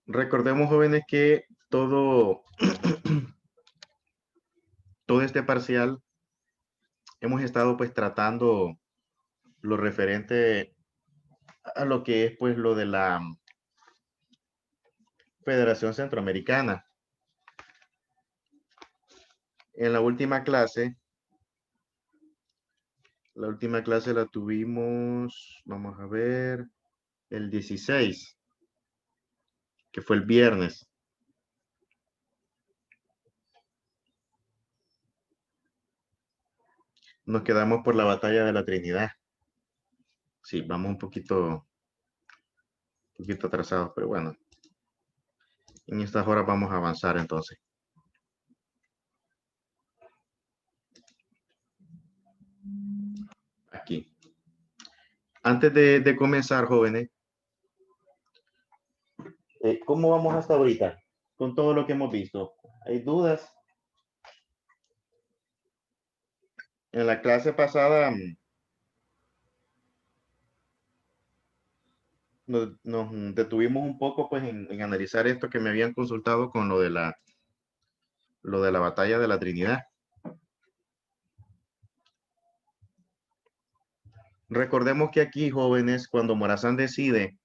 Recordemos, jóvenes, que todo este parcial hemos estado pues tratando lo referente a lo que es pues lo de la Federación Centroamericana. En la última clase la tuvimos, vamos a ver, el 16, que fue el viernes. Nos quedamos por la batalla de la Trinidad. Sí, vamos un poquito atrasados, pero bueno, en estas horas vamos a avanzar entonces. Aquí. Antes de comenzar, jóvenes, ¿cómo vamos hasta ahorita con todo lo que hemos visto? ¿Hay dudas? En la clase pasada nos detuvimos un poco pues en analizar esto que me habían consultado con lo de la batalla de la Trinidad. Recordemos que aquí, jóvenes, cuando Morazán decide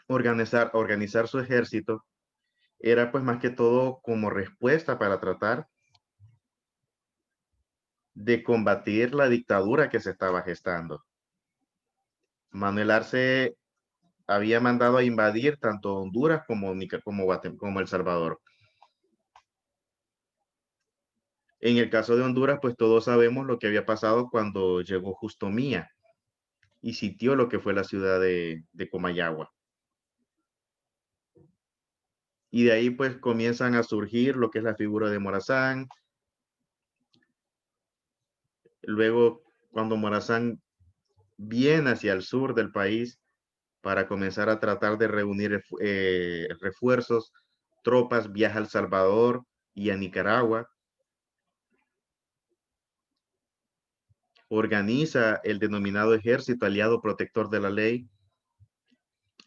organizar su ejército, era pues más que todo como respuesta para tratar de combatir la dictadura que se estaba gestando. Manuel Arce había mandado a invadir tanto Honduras como El Salvador. En el caso de Honduras, pues todos sabemos lo que había pasado cuando llegó Justo Mía y sitió lo que fue la ciudad de Comayagua. Y de ahí pues comienzan a surgir lo que es la figura de Morazán. Luego, cuando Morazán viene hacia el sur del país para comenzar a tratar de reunir refuerzos, tropas, viaja a El Salvador y a Nicaragua. Organiza el denominado Ejército Aliado Protector de la Ley,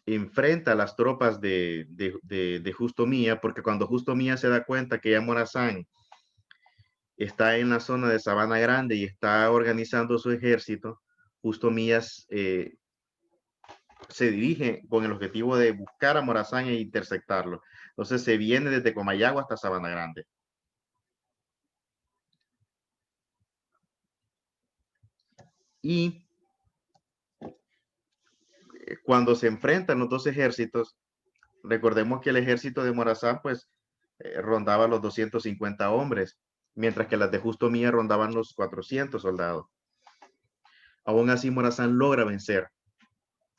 enfrenta a las tropas de Justo Mía, porque cuando Justo Mía se da cuenta que ya Morazán está en la zona de Sabana Grande y está organizando su ejército, Justo Mías se dirige con el objetivo de buscar a Morazán e interceptarlo. Entonces se viene desde Comayagua hasta Sabana Grande. Y cuando se enfrentan los dos ejércitos, recordemos que el ejército de Morazán pues rondaba los 250 hombres, mientras que las de Justo Mía rondaban los 400 soldados. Aún así Morazán logra vencer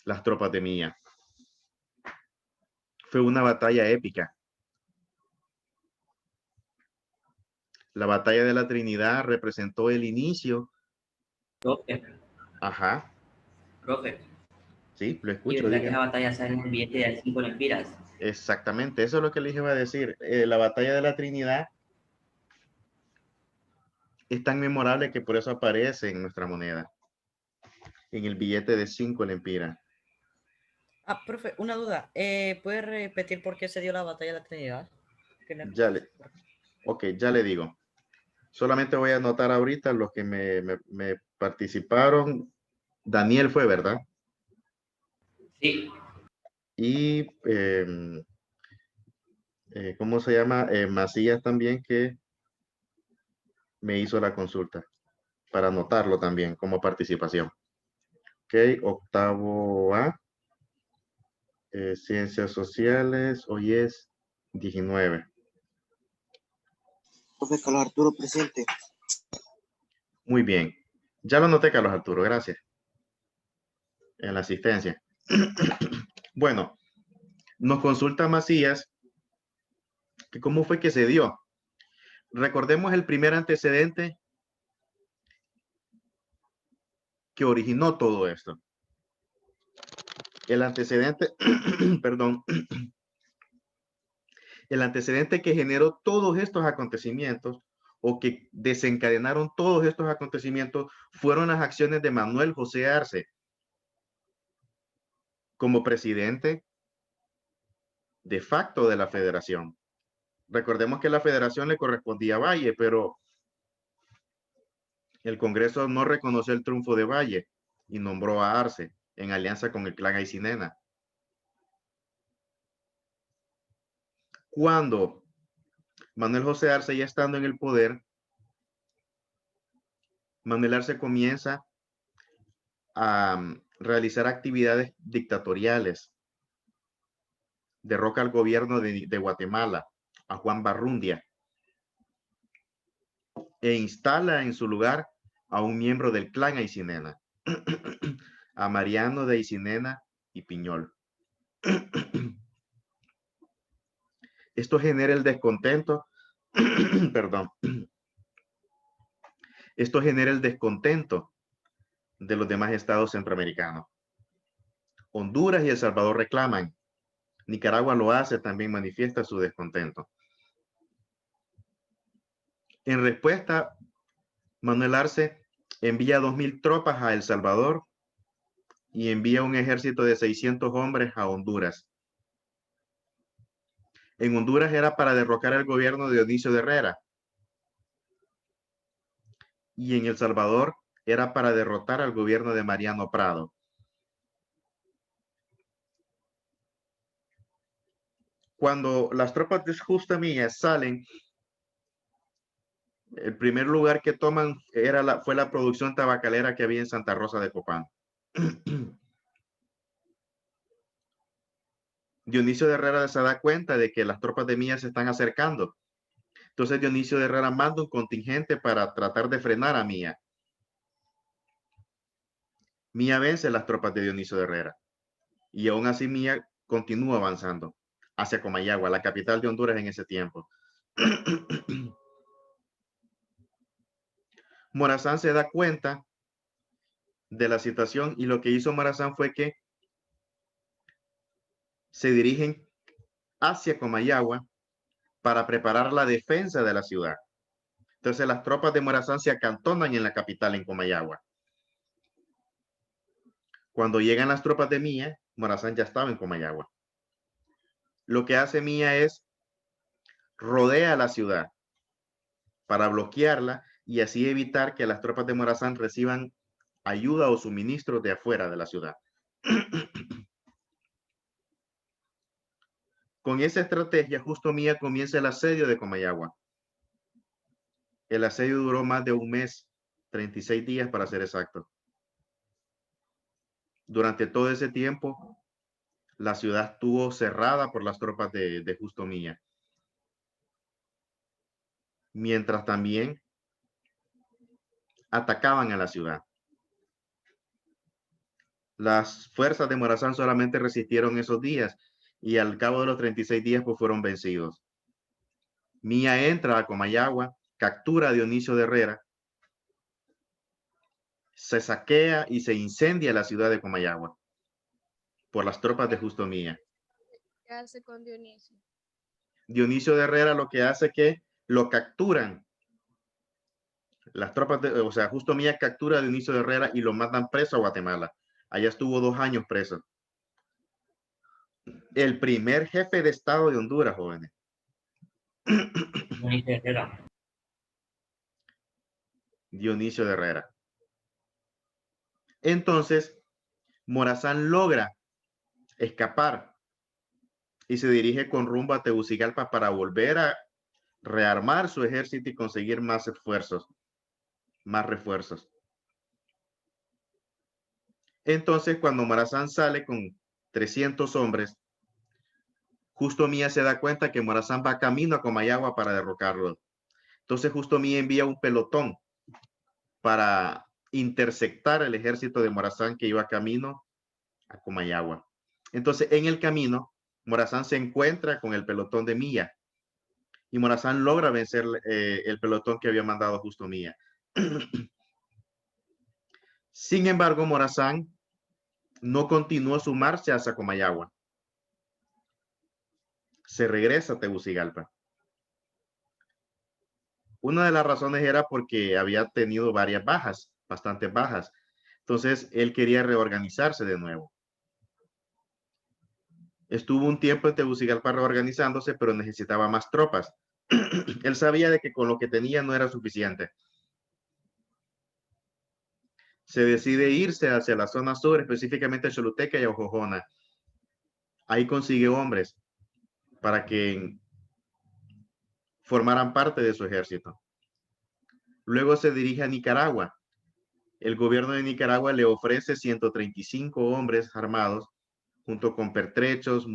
las tropas de Mía. Fue una batalla épica. La batalla de la Trinidad representó el inicio. Profe, Ajá, profe, sí, lo y escucho, verdad que esa dígame. batalla sale en el billete de 5 lempiras. Exactamente, eso es lo que les iba a decir. La batalla de la Trinidad es tan memorable que por eso aparece en nuestra moneda, en el billete de 5 lempiras. Ah, profe, una duda. ¿Puede repetir por qué se dio la batalla de la Trinidad? Ok, ya le digo. Solamente voy a anotar ahorita los que me participaron. Daniel fue, ¿verdad? Sí, Y, ¿cómo se llama? Macías también, que me hizo la consulta, para anotarlo también como participación. Ok, octavo A, Ciencias Sociales, hoy es 19. Profe Carlos Arturo presente. Muy bien. Ya lo anoté, Carlos Arturo, gracias. En la asistencia. Bueno, nos consulta Macías que cómo fue que se dio. Recordemos el primer antecedente que originó todo esto. El antecedente, perdón, el antecedente que generó todos estos acontecimientos o que desencadenaron todos estos acontecimientos fueron las acciones de Manuel José Arce como presidente de facto de la federación. Recordemos que la federación le correspondía a Valle, pero el Congreso no reconoció el triunfo de Valle y nombró a Arce en alianza con el clan Aycinena. Cuando Manuel José Arce ya estando en el poder, Manuel Arce comienza a realizar actividades dictatoriales. Derroca al gobierno de Guatemala, a Juan Barrundia, e instala en su lugar a un miembro del clan Aycinena, a Mariano de Aycinena y Piñol. Esto genera el descontento, perdón, esto genera el descontento de los demás estados centroamericanos. Honduras y El Salvador reclaman, Nicaragua lo hace, también manifiesta su descontento. En respuesta, Manuel Arce envía 2,000 tropas a El Salvador y envía un ejército de 600 hombres a Honduras. En Honduras era para derrocar el gobierno de Dionisio de Herrera. Y en El Salvador era para derrotar al gobierno de Mariano Prado. Cuando las tropas de Justo Milla salen, el primer lugar que toman fue la producción tabacalera que había en Santa Rosa de Copán. Dionisio de Herrera se da cuenta de que las tropas de Milla se están acercando. Entonces Dionisio de Herrera manda un contingente para tratar de frenar a Milla. Milla vence las tropas de Dionisio de Herrera. Y aún así Milla continúa avanzando hacia Comayagua, la capital de Honduras en ese tiempo. Morazán se da cuenta de la situación y lo que hizo Morazán fue que se dirigen hacia Comayagua para preparar la defensa de la ciudad. Entonces las tropas de Morazán se acantonan en la capital, en Comayagua. Cuando llegan las tropas de Milla, Morazán ya estaba en Comayagua. Lo que hace Milla es rodea la ciudad para bloquearla y así evitar que las tropas de Morazán reciban ayuda o suministros de afuera de la ciudad. Con esa estrategia, Justo Milla comienza el asedio de Comayagua. El asedio duró más de un mes, 36 días para ser exacto. Durante todo ese tiempo, la ciudad estuvo cerrada por las tropas de Justo Milla. Mientras también atacaban a la ciudad. Las fuerzas de Morazán solamente resistieron esos días y al cabo de los 36 días pues fueron vencidos. Milla entra a Comayagua, captura a Dionisio de Herrera, se saquea y se incendia la ciudad de Comayagua por las tropas de Justo Milla. ¿Qué hace con Dionisio? Dionisio de Herrera lo que hace es que lo capturan. Las tropas o sea, Justo Milla captura a Dionisio de Herrera y lo mandan preso a Guatemala. Allá estuvo 2 años preso. El primer jefe de Estado de Honduras, jóvenes. Dionisio Herrera. Dionisio de Herrera. Entonces, Morazán logra escapar y se dirige con rumbo a Tegucigalpa para volver a rearmar su ejército y conseguir más esfuerzos, más refuerzos. Entonces, cuando Morazán sale con 300 hombres, Justo Milla se da cuenta que Morazán va camino a Comayagua para derrocarlo. Entonces, Justo Milla envía un pelotón para interceptar el ejército de Morazán que iba camino a Comayagua. Entonces, en el camino, Morazán se encuentra con el pelotón de Milla y Morazán logra vencer el pelotón que había mandado Justo Milla. Sin embargo, Morazán no continuó su marcha hacia Comayagua. Se regresa a Tegucigalpa. Una de las razones era porque había tenido varias bajas, bastantes bajas. Entonces, él quería reorganizarse de nuevo. Estuvo un tiempo en Tegucigalpa reorganizándose, pero necesitaba más tropas. Él sabía de que con lo que tenía no era suficiente. Se decide irse hacia la zona sur, específicamente a Choluteca y a Ojojona. Ahí consigue hombres para que formaran parte de su ejército. Luego se dirige a Nicaragua. El gobierno de Nicaragua le ofrece 135 hombres armados, junto con pertrechos,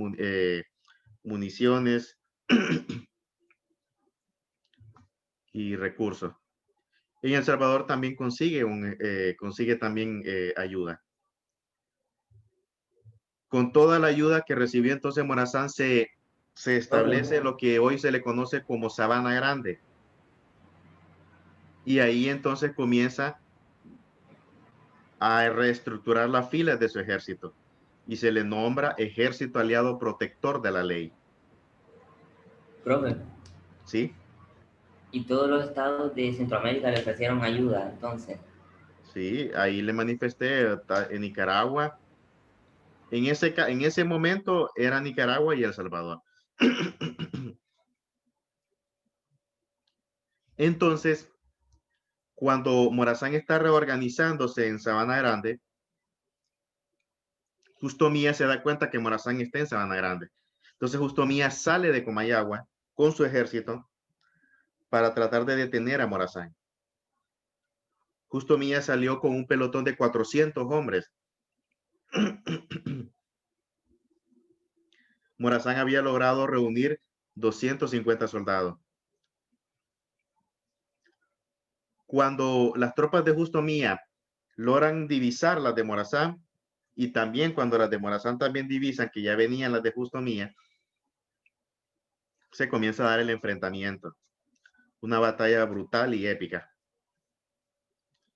municiones y recursos. En El Salvador también consigue también ayuda. Con toda la ayuda que recibió entonces Morazán se establece lo que hoy se le conoce como Sabana Grande. Y ahí entonces comienza a reestructurar las filas de su ejército y se le nombra Ejército Aliado Protector de la Ley. Profe, ¿Sí? y todos los estados de Centroamérica le ofrecieron ayuda, entonces. Sí, ahí le manifesté en Nicaragua. En ese momento era Nicaragua y El Salvador. Entonces, cuando Morazán está reorganizándose en Sabana Grande, Justo Mía se da cuenta que Morazán está en Sabana Grande. Entonces Justo Mía sale de Comayagua con su ejército para tratar de detener a Morazán. Justo Mía salió con un pelotón de 400 hombres. Morazán había logrado reunir 250 soldados. Cuando las tropas de Justo Mía logran divisar las de Morazán, y también cuando las de Morazán también divisan que ya venían las de Justo Mía, se comienza a dar el enfrentamiento. Una batalla brutal y épica.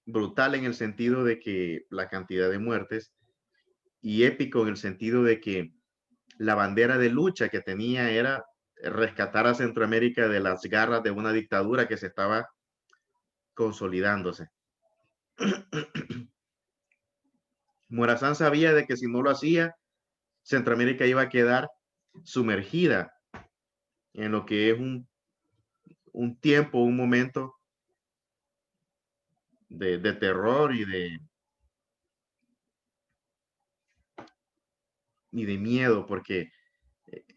Brutal en el sentido de que la cantidad de muertes, y épico en el sentido de que la bandera de lucha que tenía era rescatar a Centroamérica de las garras de una dictadura que se estaba consolidándose. Morazán sabía de que si no lo hacía, Centroamérica iba a quedar sumergida en lo que es un tiempo, un momento de terror y de miedo, porque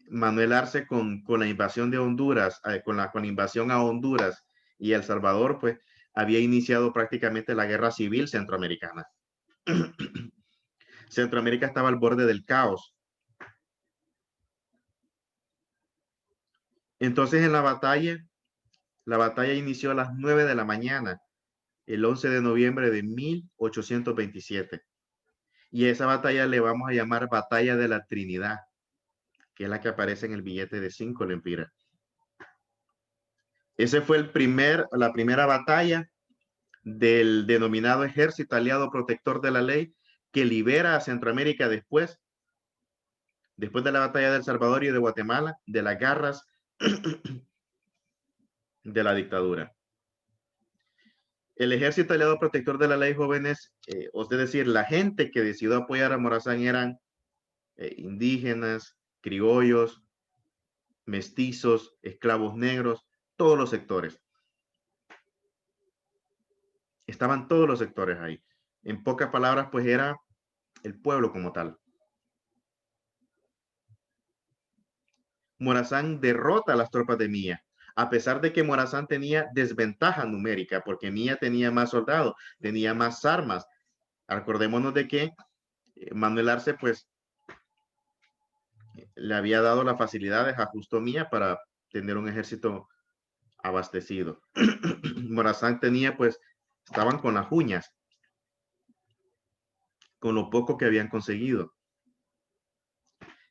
Manuel Arce con la invasión de Honduras, con la invasión a Honduras y El Salvador, pues había iniciado prácticamente la guerra civil centroamericana. Centroamérica estaba al borde del caos. Entonces en la batalla inició a las 9 de la mañana, el 11 de noviembre de 1827. Y esa batalla le vamos a llamar Batalla de la Trinidad, que es la que aparece en el billete de 5 lempiras. Ese fue la primera batalla del denominado Ejército Aliado Protector de la Ley, que libera a Centroamérica después de la batalla de El Salvador y de Guatemala, de las garras de la dictadura. El Ejército Aliado Protector de la Ley, jóvenes, es decir, la gente que decidió apoyar a Morazán eran indígenas, criollos, mestizos, esclavos negros, todos los sectores. Estaban todos los sectores ahí. En pocas palabras, pues era el pueblo como tal. Morazán derrota a las tropas de Mía, a pesar de que Morazán tenía desventaja numérica, porque Mía tenía más soldados, tenía más armas. Acordémonos de que Manuel Arce, pues, le había dado las facilidades a Justo Mía para tener un ejército abastecido. Morazán tenía, pues, estaban con las uñas, con lo poco que habían conseguido.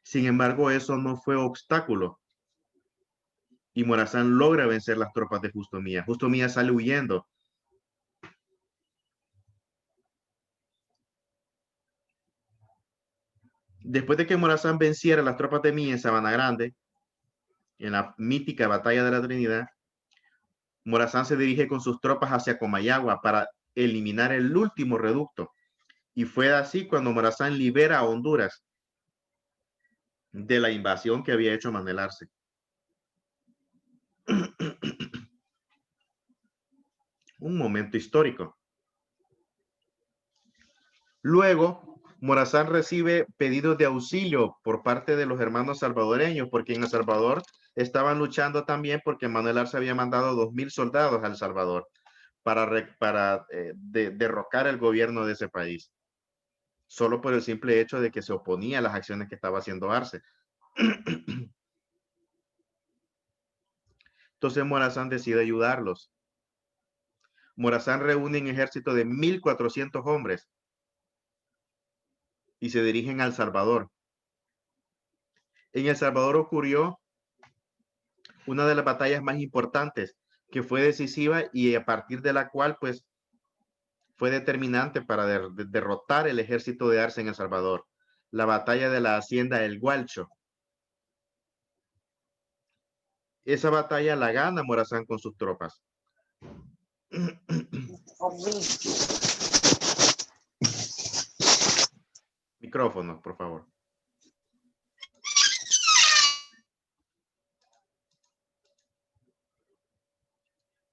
Sin embargo, eso no fue obstáculo. Y Morazán logra vencer las tropas de Justo Mía. Justo Mía sale huyendo. Después de que Morazán venciera las tropas de Mía en Sabana Grande, en la mítica Batalla de la Trinidad, Morazán se dirige con sus tropas hacia Comayagua para eliminar el último reducto. Y fue así cuando Morazán libera a Honduras. de la invasión que había hecho Manuel Arce. Un momento histórico. Luego, Morazán recibe pedidos de auxilio por parte de los hermanos salvadoreños, porque en El Salvador estaban luchando también porque Manuel Arce había mandado 2,000 soldados a El Salvador para derrocar el gobierno de ese país, solo por el simple hecho de que se oponía a las acciones que estaba haciendo Arce. Entonces Morazán decide ayudarlos. Morazán reúne un ejército de 1,400 hombres y se dirigen a El Salvador. En El Salvador ocurrió una de las batallas más importantes, que fue decisiva y a partir de la cual, pues, fue determinante para derrotar el ejército de Arce en El Salvador. La batalla de la hacienda El Gualcho. Esa batalla la gana Morazán con sus tropas. Micrófono, por favor.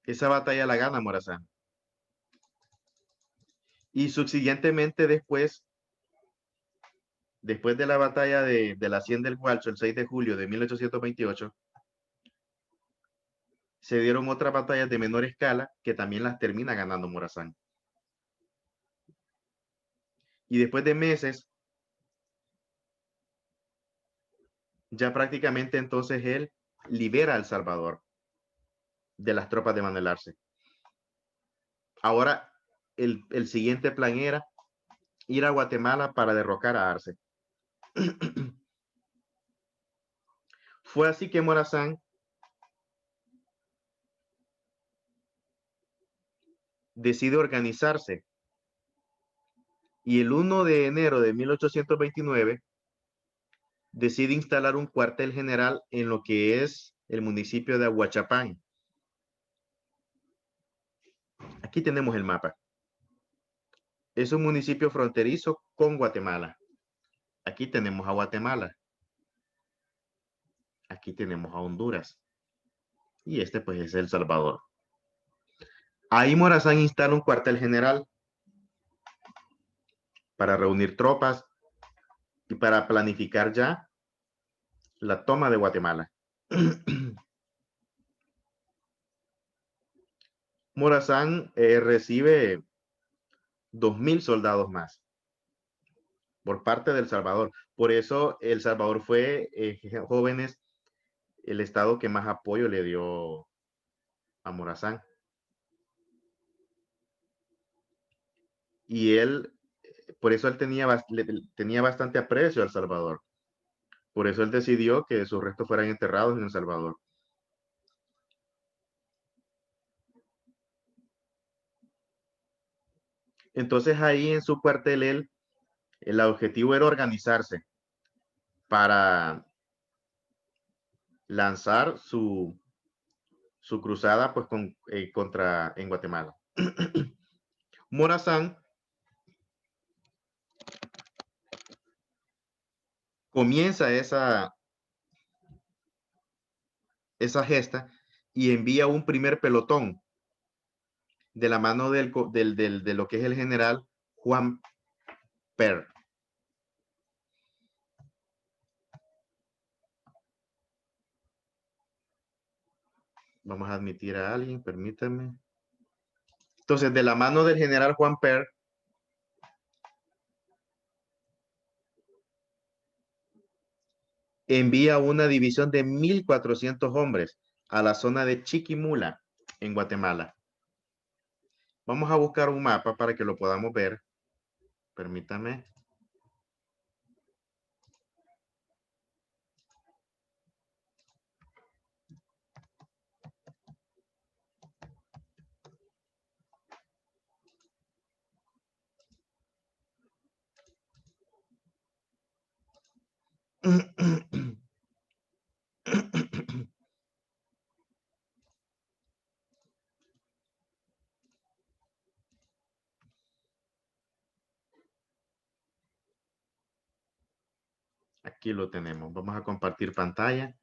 Esa batalla la gana Morazán. Y subsiguientemente después de la batalla de la hacienda del Gualcho, el 6 de julio de 1828, se dieron otras batallas de menor escala que también las termina ganando Morazán. Y después de meses, ya prácticamente entonces él libera a El Salvador de las tropas de Manuel Arce. Ahora el siguiente plan era ir a Guatemala para derrocar a Arce. Fue así que Morazán decide organizarse y el 1 de enero de 1829 decide instalar un cuartel general en lo que es el municipio de Aguachapán. Aquí tenemos el mapa. Es un municipio fronterizo con Guatemala. Aquí tenemos a Guatemala. Aquí tenemos a Honduras. Y este pues es El Salvador. Ahí Morazán instala un cuartel general para reunir tropas y para planificar ya la toma de Guatemala. Morazán recibe 2,000 soldados más por parte de El Salvador. Por eso El Salvador fue, jóvenes, el estado que más apoyo le dio a Morazán. Y él, por eso él tenía bastante aprecio a El Salvador. Por eso él decidió que sus restos fueran enterrados en El Salvador. Entonces ahí en su cuartel, el objetivo era organizarse para lanzar su cruzada pues contra en Guatemala. Morazán comienza esa gesta y envía un primer pelotón de la mano de lo que es el general Juan Per. Vamos a admitir a alguien, permítanme. Entonces, de la mano del general Juan Per, envía una división de 1,400 hombres a la zona de Chiquimula, en Guatemala. Vamos a buscar un mapa para que lo podamos ver. Permítame. Aquí Aquí lo tenemos. Vamos a compartir pantalla.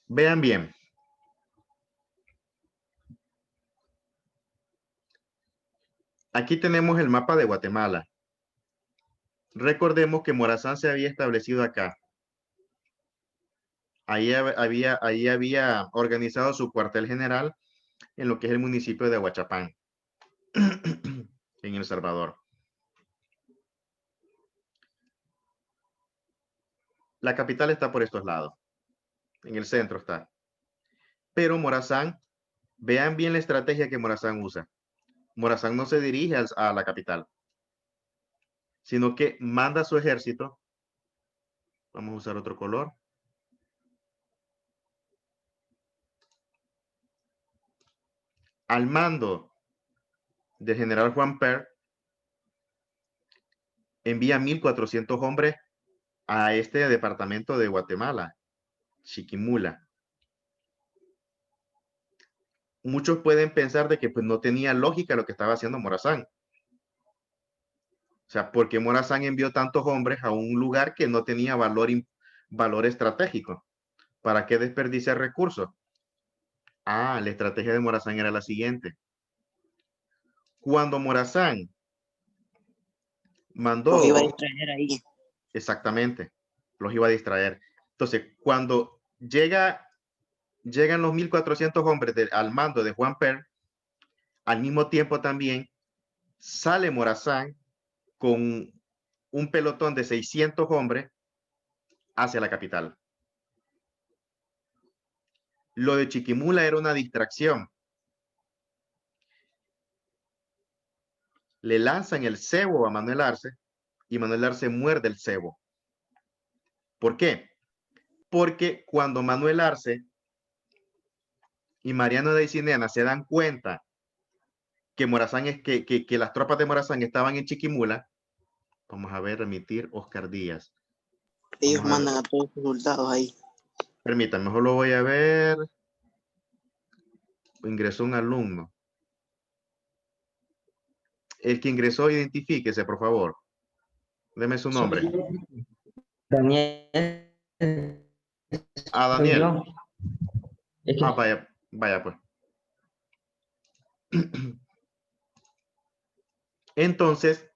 Vean bien. Aquí tenemos el mapa de Guatemala. Recordemos que Morazán se había establecido acá. Ahí había organizado su cuartel general en lo que es el municipio de Aguachapán, en El Salvador. La capital está por estos lados. En el centro está. Pero Morazán, vean bien la estrategia que Morazán usa. Morazán no se dirige a la capital, sino que manda su ejército. Vamos a usar otro color. Al mando del general Juan Per, envía 1,400 hombres a este departamento de Guatemala, Chiquimula. Muchos pueden pensar de que pues, no tenía lógica lo que estaba haciendo Morazán. O sea, ¿por qué Morazán envió tantos hombres a un lugar que no tenía valor estratégico? ¿Para qué desperdiciar recursos? Ah, la estrategia de Morazán era la siguiente. Cuando Morazán mandó... Los iba a distraer ahí. Exactamente, los iba a distraer. Entonces, cuando llegan los 1,400 hombres al mando de Juan Per, al mismo tiempo también sale Morazán con un pelotón de 600 hombres hacia la capital. Lo de Chiquimula era una distracción. Le lanzan el cebo a Manuel Arce y Manuel Arce muerde el cebo. ¿Por qué? Porque cuando Manuel Arce y Mariano de Isinena se dan cuenta que Morazán que las tropas de Morazán estaban en Chiquimula, vamos a ver, remitir Oscar Díaz. Ellos mandan a todos sus soldados ahí. Permítanme, mejor lo voy a ver. Ingresó un alumno. El que ingresó, identifíquese, por favor. Deme su nombre. Daniel. Ah, Daniel. Es que... Ah, vaya pues. Entonces,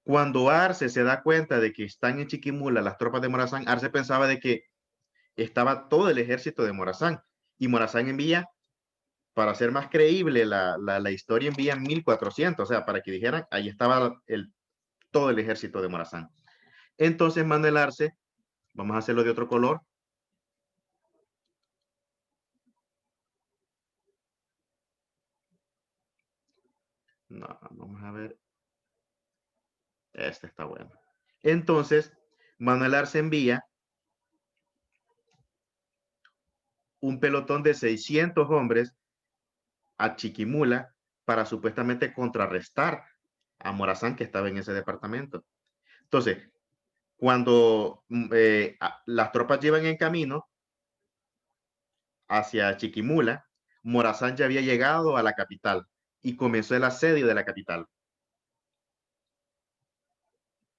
cuando Arce se da cuenta de que están en Chiquimula las tropas de Morazán, Arce pensaba de que estaba todo el ejército de Morazán. Y Morazán envía, para hacer más creíble la historia, envía 1,400, o sea, para que dijeran, ahí estaba todo el ejército de Morazán. Entonces Manuel Arce, vamos a hacerlo de otro color. No, vamos a ver. Este está bueno. Entonces, Manuel Arce envía un pelotón de 600 hombres a Chiquimula para supuestamente contrarrestar a Morazán, que estaba en ese departamento. Entonces, cuando las tropas llevan en camino hacia Chiquimula, Morazán ya había llegado a la capital y comenzó el asedio de la capital.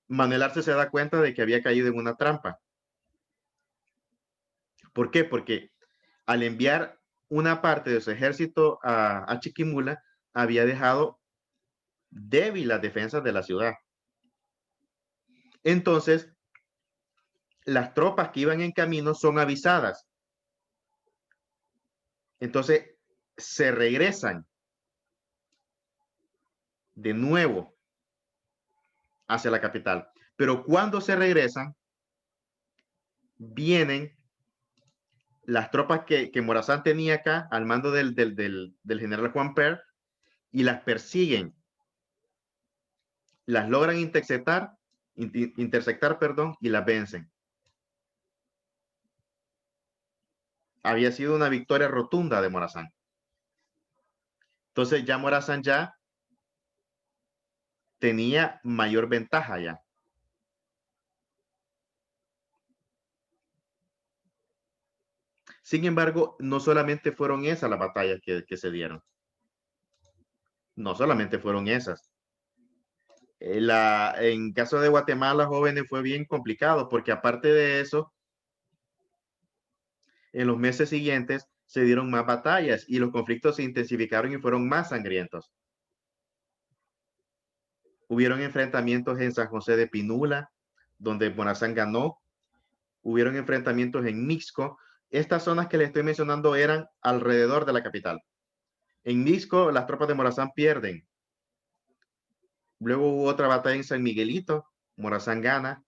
Manuel Arce se da cuenta de que había caído en una trampa. ¿Por qué? Porque al enviar una parte de su ejército a Chiquimula, había dejado débil las defensas de la ciudad. Entonces, las tropas que iban en camino son avisadas. Entonces, se regresan de nuevo hacia la capital. Pero cuando se regresan, vienen las tropas que Morazán tenía acá al mando del general Juan Per y las persiguen. Las logran interceptar, y las vencen. Había sido una victoria rotunda de Morazán. Entonces ya Morazán ya tenía mayor ventaja ya. Sin embargo, no solamente fueron esas las batallas que se dieron. No solamente fueron esas. En caso de Guatemala, jóvenes, fue bien complicado porque aparte de eso, en los meses siguientes se dieron más batallas y los conflictos se intensificaron y fueron más sangrientos. Hubieron enfrentamientos en San José de Pinula, donde Morazán ganó. Hubieron enfrentamientos en Mixco. Estas zonas que les estoy mencionando eran alrededor de la capital. En Mixco, las tropas de Morazán pierden. Luego hubo otra batalla en San Miguelito, Morazán gana.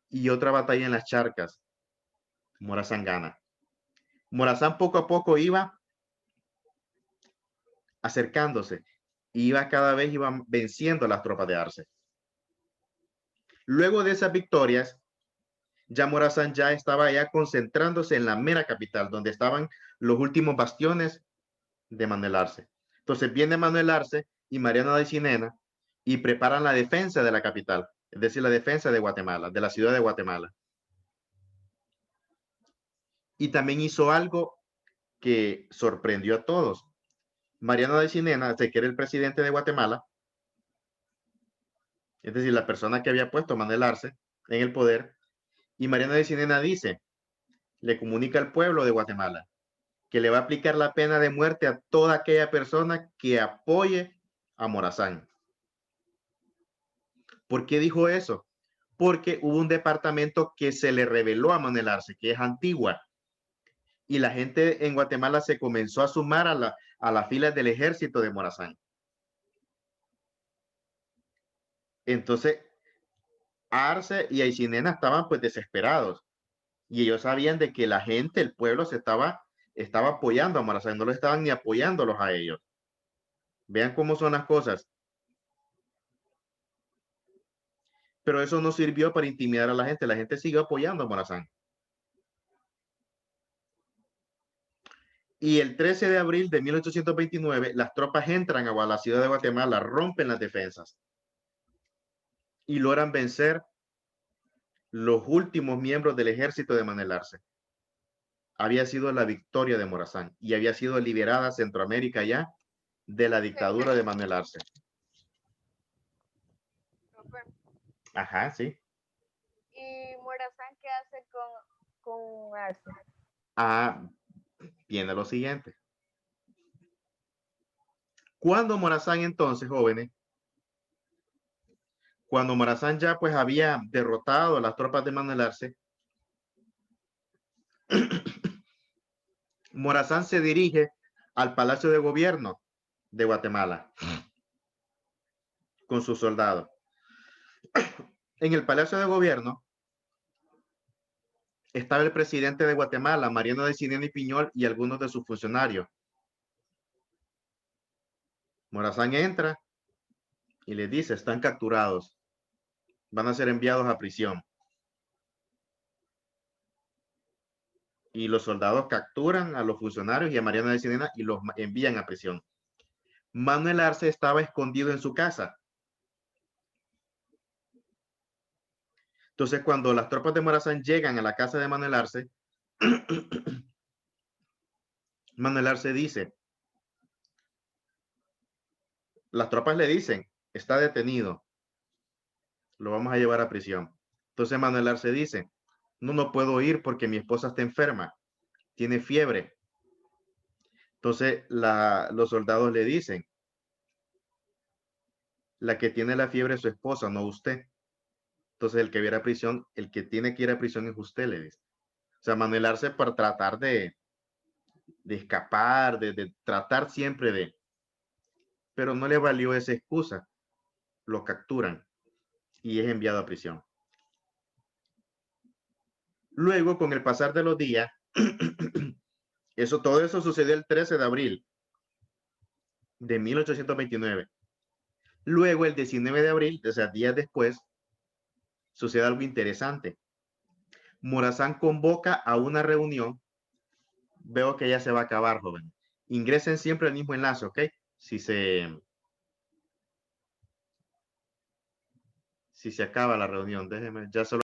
Y otra batalla en las Charcas, Morazán gana. Morazán poco a poco iba acercándose. Iba cada vez iban venciendo las tropas de Arce. Luego de esas victorias, ya Morazán ya estaba ya concentrándose en la mera capital, donde estaban los últimos bastiones de Manuel Arce. Entonces viene Manuel Arce y Mariano de Cinena y preparan la defensa de la capital, es decir, la defensa de Guatemala, de la ciudad de Guatemala. Y también hizo algo que sorprendió a todos. Mariano de Cinena, que era el presidente de Guatemala, es decir, la persona que había puesto a Manuel Arce en el poder, y Mariano de Cinena dice, le comunica al pueblo de Guatemala que le va a aplicar la pena de muerte a toda aquella persona que apoye a Morazán. ¿Por qué dijo eso? Porque hubo un departamento que se le reveló a Manuel Arce, que es Antigua, y la gente en Guatemala se comenzó a sumar a las filas del ejército de Morazán. Entonces, Arce y Aycinena estaban pues desesperados y ellos sabían de que la gente, el pueblo se estaba apoyando a Morazán, no lo estaban ni apoyándolos a ellos. Vean cómo son las cosas. Pero eso no sirvió para intimidar a la gente siguió apoyando a Morazán. Y el 13 de abril de 1829, las tropas entran a la ciudad de Guatemala, rompen las defensas y logran vencer los últimos miembros del ejército de Manuel Arce. Había sido la victoria de Morazán y había sido liberada Centroamérica ya de la dictadura de Manuel Arce. Ajá, sí. ¿Y Morazán qué hace con Arce? Ah, viene lo siguiente. Cuando Morazán entonces, jóvenes, cuando Morazán ya pues había derrotado a las tropas de Manuel Arce, Morazán se dirige al Palacio de Gobierno de Guatemala con sus soldados. En el Palacio de Gobierno estaba el presidente de Guatemala, Mariano de Cinena y Piñol, y algunos de sus funcionarios. Morazán entra y les dice, están capturados, van a ser enviados a prisión. Y los soldados capturan a los funcionarios y a Mariano de Cinena y los envían a prisión. Manuel Arce estaba escondido en su casa. Entonces, cuando las tropas de Morazán llegan a la casa de Manuel Arce, Manuel Arce dice, las tropas le dicen, está detenido, lo vamos a llevar a prisión. Entonces Manuel Arce dice, no puedo ir porque mi esposa está enferma, tiene fiebre. Entonces los soldados le dicen, la que tiene la fiebre es su esposa, no usted. Entonces el que viera a prisión, el que tiene que ir a prisión es usted, le dice. O sea, Manuel Arce para tratar de escapar, de tratar siempre de, pero no le valió esa excusa. Lo capturan y es enviado a prisión. Luego, con el pasar de los días, todo eso sucedió el 13 de abril de 1829. Luego, el 19 de abril, o sea, días después, sucede algo interesante. Morazán convoca a una reunión. Veo que ya se va a acabar, joven. Ingresen siempre el mismo enlace, ¿ok? Si se acaba la reunión, déjenme, ya solo